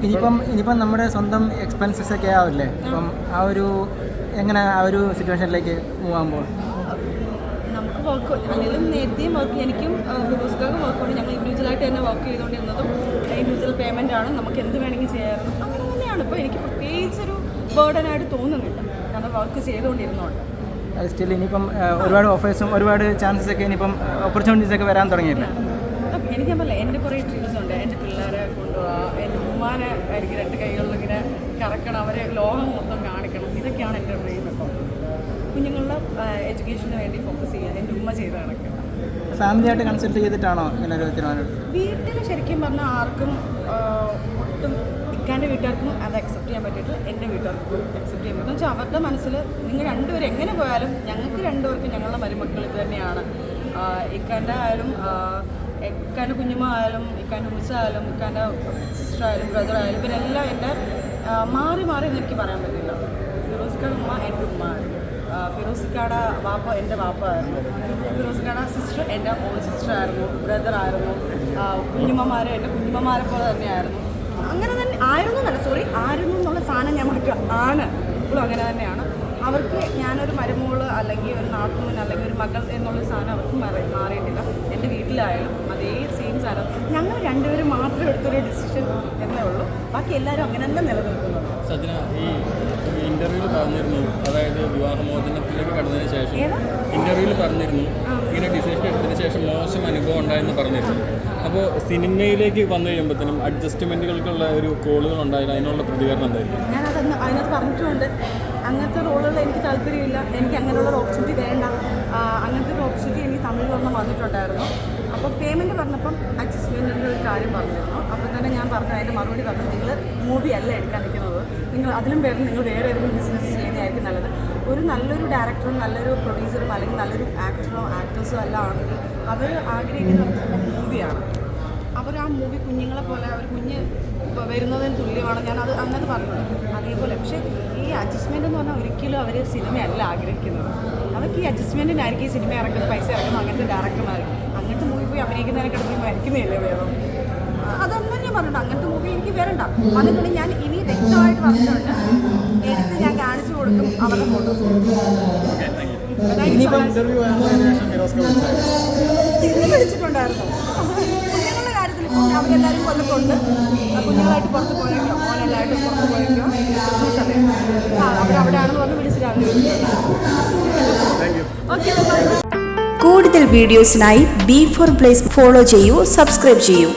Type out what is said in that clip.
ഇനിയിപ്പം നമ്മുടെ സ്വന്തം എക്സ്പെൻസസ് ഒക്കെ ആവില്ലേ? അപ്പം എങ്ങനെ ആ ഒരു സിറ്റുവേഷനിലേക്ക് മൂവ് ആകുമ്പോൾ നമുക്ക് വർക്ക് അല്ലെങ്കിലും നേരത്തെയും വർക്ക് എനിക്കും ഫിറോസ്ക്കാർക്കും വർക്കുണ്ട്. ഞങ്ങൾ ഇൻഡിവിജ്വലായിട്ട് തന്നെ വർക്ക് ചെയ്തുകൊണ്ടിരുന്നതും ഇൻഡിവിജ്വൽ പേയ്മെൻ്റ് ആണ്. നമുക്ക് എന്ത് വേണമെങ്കിൽ ചെയ്യാറുണ്ട്. അങ്ങനെ തന്നെയാണ്. ഇപ്പോൾ എനിക്ക് പ്രത്യേകിച്ചൊരു ബേർഡനായിട്ട് തോന്നുന്നില്ല, കാരണം വർക്ക് ചെയ്തുകൊണ്ടിരുന്നതുകൊണ്ട്. സ്റ്റിൽ ഇനിയിപ്പം ഒരുപാട് ഓഫേഴ്സും ഒരുപാട് ചാൻസസ് ഒക്കെ ഇനിയിപ്പം ഓപ്പർച്യൂണിറ്റീസ് ഒക്കെ വരാൻ തുടങ്ങിയില്ലേ? എനിക്ക് പറയില്ല, എൻ്റെ കുറേ ഡ്രീംസ് ഉണ്ട്. എൻ്റെ പിള്ളേരെ കൊണ്ടുപോകാം, എൻ്റെ ഉമ്മാനെ എനിക്ക് 2 കൈകളിലിങ്ങനെ കറക്കണം, അവരെ ലോകം മൊത്തം കാണിക്കണം. ഇതൊക്കെയാണ് എൻ്റെ ഡ്രീം. ഇപ്പോൾ കുഞ്ഞുങ്ങളുടെ എഡ്യൂക്കേഷന് വേണ്ടി ഫോക്കസ് ചെയ്യാൻ എൻ്റെ ഉമ്മ ചെയ്ത് കണക്ക്. ഫാമിലിയായിട്ട് കൺസൾട്ട് ചെയ്തിട്ടാണോ ഇങ്ങനെ ഒരു തീരുമാനം? വീട്ടിൽ ശരിക്കും പറഞ്ഞാൽ ആർക്കും ഒട്ടും ഇക്കാൻ്റെ വീട്ടുകാർക്കും അത് അക്സെപ്റ്റ് ചെയ്യാൻ പറ്റിയിട്ട് എൻ്റെ വീട്ടുകാർക്കും അക്സെപ്റ്റ് ചെയ്യാൻ പറ്റും. വെച്ചാൽ അവരുടെ മനസ്സിൽ നിങ്ങൾ രണ്ടുപേരും എങ്ങനെ പോയാലും ഞങ്ങൾക്ക് രണ്ടുപേർക്കും ഞങ്ങളുടെ മരുമക്കൾ ഇത് തന്നെയാണ്. ഇക്കാൻ്റെ ആയാലും ഇക്കാൻ്റെ കുഞ്ഞുമ്മ ആയാലും ഇക്കാൻ്റെ ഉമ്മ ആയാലും ഇക്കാൻ്റെ സിസ്റ്റർ ആയാലും ബ്രദർ ആയാലും ഇവരെല്ലാം എൻ്റെ മാറി എന്ന് എനിക്ക് പറയാൻ പറ്റില്ല. ഫിറോസ്ക്കാടെ ഉമ്മ എൻ്റെ ഉമ്മ ആയിരുന്നു, ഫിറോസ്ക്കാടെ വാപ്പ എൻ്റെ വാപ്പ ആയിരുന്നു, ഫിറോസ്ക്കാടെ സിസ്റ്റർ എൻ്റെ ഓൺ സിസ്റ്റർ ആയിരുന്നു, ബ്രദർ ആയിരുന്നു, കുഞ്ഞുമ്മമാരെ എൻ്റെ കുഞ്ഞുമ്മമാരെ പോലെ തന്നെയായിരുന്നു. അങ്ങനെ തന്നെ ആയിരുന്നു എന്നുള്ള സാധനം ഞാൻ മാറ്റുക ആണ്. ഇപ്പോഴും അങ്ങനെ തന്നെയാണ്. അവർക്ക് ഞാനൊരു മരുമോള് അല്ലെങ്കിൽ ഒരു നാട്ടുമൻ അല്ലെങ്കിൽ ഒരു മകൾ എന്നുള്ള സാധനം അവർക്ക് മാറിയിട്ടില്ല. എൻ്റെ വീട്ടിലായാലും അതേ സെയിം സാധനം. ഞങ്ങൾ രണ്ടുപേരും മാത്രം എടുത്തൊരു ഡിസിഷൻ എന്നേ ഉള്ളൂ. ബാക്കി എല്ലാവരും അങ്ങനെ തന്നെ നിലനിൽക്കുന്നത്. സജ്ജന, ഈ ഇന്റർവ്യൂവിൽ പറഞ്ഞിരുന്നു, അതായത് വിവാഹമോചനത്തിലേക്ക് കടന്നതിന് ശേഷം ഇന്റർവ്യൂവിൽ പറഞ്ഞിരുന്നു ഇങ്ങനെ ഡിസിഷൻ എടുത്തതിന് ശേഷം മോശം അനുഭവം ഉണ്ടായെന്ന് പറഞ്ഞിരുന്നു. അപ്പോൾ സിനിമയിലേക്ക് വന്നു കഴിയുമ്പോഴത്തേനും അഡ്ജസ്റ്റ്മെൻറ്റുകൾക്കുള്ള ഒരു കോളുകൾ ഉണ്ടായില്ല, അതിനുള്ള പ്രതികരണം എന്തായിരിക്കും? അതിനകത്ത് പറഞ്ഞിട്ടുമുണ്ട്, അങ്ങനത്തെ റോളുകൾ എനിക്ക് താല്പര്യമില്ല, എനിക്ക് അങ്ങനെയുള്ള ഒരു ഓപ്പർച്യൂണിറ്റി വേണ്ട. അങ്ങനത്തെ ഒരു ഓപ്പർച്യൂണിറ്റി എനിക്ക് തമിഴിൽ വന്നിട്ടുണ്ടായിരുന്നു. അപ്പോൾ പേയ്മെൻറ്റ് പറഞ്ഞപ്പം അഡ്ജസ്റ്റ്മെൻറ്റിൻ്റെ ഒരു കാര്യം പറഞ്ഞിരുന്നു. അപ്പോൾ തന്നെ ഞാൻ പറഞ്ഞു, അതിൻ്റെ മറുപടി പറഞ്ഞു, നിങ്ങൾ മൂവി അല്ല എടുക്കാൻ നിൽക്കുന്നത്, നിങ്ങൾ അതിലും വേറെ നിങ്ങൾ വേറെ ഏതെങ്കിലും ബിസിനസ് ചെയ്യുന്നതായിരിക്കും നല്ലത്. ഒരു നല്ലൊരു ഡയറക്ടറും നല്ലൊരു പ്രൊഡ്യൂസറും അല്ലെങ്കിൽ നല്ലൊരു ആക്ടേഴ്സോ എല്ലാം ആണെങ്കിൽ അവർ ആഗ്രഹിക്കുന്ന മൂവിയാണ്. അവർ ആ മൂവി കുഞ്ഞുങ്ങളെ പോലെ അവർ കുഞ്ഞ് വരുന്നതിന് തുല്യമാണ്. ഞാനത് അങ്ങനെ പറഞ്ഞു. അതേപോലെ പക്ഷേ ഈ അഡ്ജസ്റ്റ്മെൻ്റ് എന്ന് പറഞ്ഞാൽ ഒരിക്കലും അവർ സിനിമയല്ല ആഗ്രഹിക്കുന്നത്. അവർക്ക് ഈ അഡ്ജസ്റ്റ്മെൻറ്റിനായിരിക്കും ഈ സിനിമ ഇറക്കുന്നത്, പൈസ ഇറക്കുന്നത് അങ്ങനത്തെ ഡയറക്ടർമാർക്ക്. അങ്ങനത്തെ മൂവി പോയി അഭിനയിക്കുന്നതിനെക്കാട്ടും മരിക്കുന്നതല്ലേ വേണം. അതൊന്നും ഞാൻ പറഞ്ഞിട്ടുണ്ട്, അങ്ങനത്തെ മൂവി എനിക്ക് വരണ്ട. അതുകൊണ്ട് ഞാൻ ഇനി വ്യക്തമായിട്ട് പറഞ്ഞിട്ടുണ്ട്, എടുത്ത് ഞാൻ കാണിച്ചു കൊടുക്കും അവരുടെ ഫോട്ടോസ്. വിളിച്ചിട്ടുണ്ടായിരുന്നു കുഞ്ഞുങ്ങളുടെ കാര്യത്തിൽ. ഇപ്പോൾ അവരെല്ലാവരും കൊല്ലത്തുണ്ട്, കുഞ്ഞുങ്ങളായിട്ട് പുറത്ത് പോയേക്കോ, മോനെല്ലായിട്ട് പുറത്ത് പോയേക്കോ, ബിസിനസ് അല്ലേ അവരവിടെയാണെന്ന് പറഞ്ഞ് വിളിച്ചിട്ടാണ്. ഓക്കെ, കൂടുതൽ വീഡിയോസിനായി B4 Place ഫോളോ ചെയ്യൂ, സബ്സ്ക്രൈബ് ചെയ്യൂ.